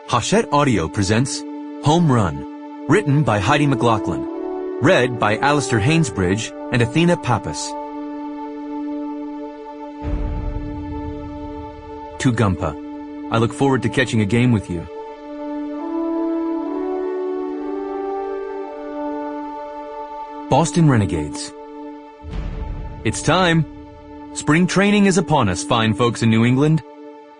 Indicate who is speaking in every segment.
Speaker 1: Hachette Audio presents Home Run, written by Heidi McLaughlin, read by Alastair Haynesbridge and Athena Pappas. To Gumpa, I look forward to catching a game with you. Boston Renegades. It's time. Spring training is upon us, fine folks in New England.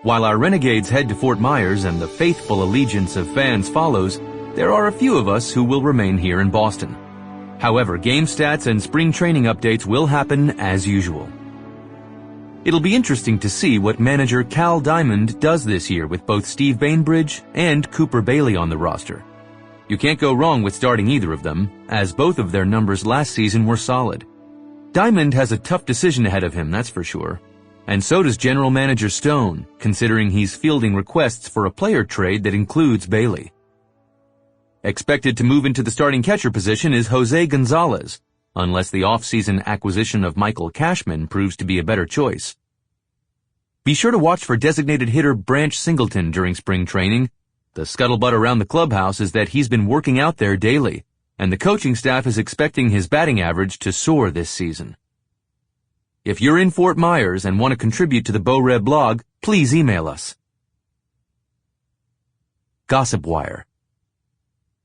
Speaker 1: While our Renegades head to Fort Myers and the faithful allegiance of fans follows, there are a few of us who will remain here in Boston. However, game stats and spring training updates will happen as usual. It'll be interesting to see what manager Cal Diamond does this year with both Steve Bainbridge and Cooper Bailey on the roster. You can't go wrong with starting either of them, as both of their numbers last season were solid. Diamond has a tough decision ahead of him, that's for sure. And so does General Manager Stone, considering he's fielding requests for a player trade that includes Bailey. Expected to move into the starting catcher position is Jose Gonzalez, unless the off-season acquisition of Michael Cashman proves to be a better choice. Be sure to watch for designated hitter Branch Singleton during spring training. The scuttlebutt around the clubhouse is that he's been working out there daily, and the coaching staff is expecting his batting average to soar this season. If you're in Fort Myers and want to contribute to the Beau Red blog, please email us. Gossip Wire.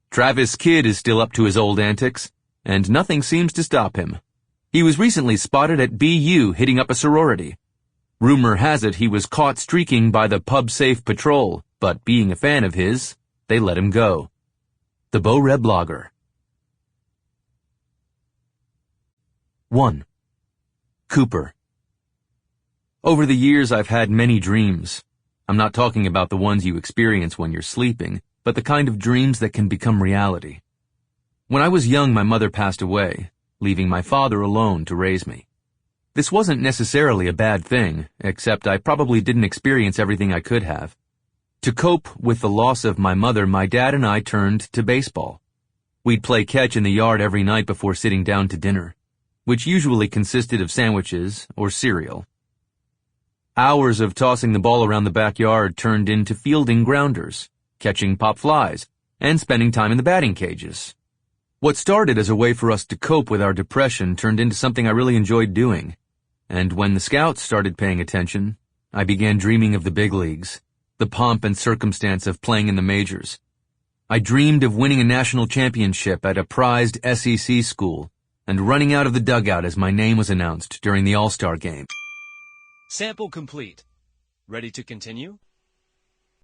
Speaker 1: Travis Kidd is still up to his old antics, and nothing seems to stop him. He was recently spotted at BU hitting up a sorority. Rumor has it he was caught streaking by the Pub Safe Patrol, but being a fan of his, they let him go. The Beau Red blogger. 1. Cooper. Over the years, I've had many dreams. I'm not talking about the ones you experience when you're sleeping, but the kind of dreams that can become reality. When I was young, my mother passed away, leaving my father alone to raise me. This wasn't necessarily a bad thing, except I probably didn't experience everything I could have. To cope with the loss of my mother, my dad and I turned to baseball. We'd play catch in the yard every night before sitting down to dinner, which usually consisted of sandwiches or cereal. Hours of tossing the ball around the backyard turned into fielding grounders, catching pop flies, and spending time in the batting cages. What started as a way for us to cope with our depression turned into something I really enjoyed doing. And when the scouts started paying attention, I began dreaming of the big leagues, the pomp and circumstance of playing in the majors. I dreamed of winning a national championship at a prized SEC school, and running out of the dugout as my name was announced during the All-Star game.
Speaker 2: Sample complete. Ready to continue?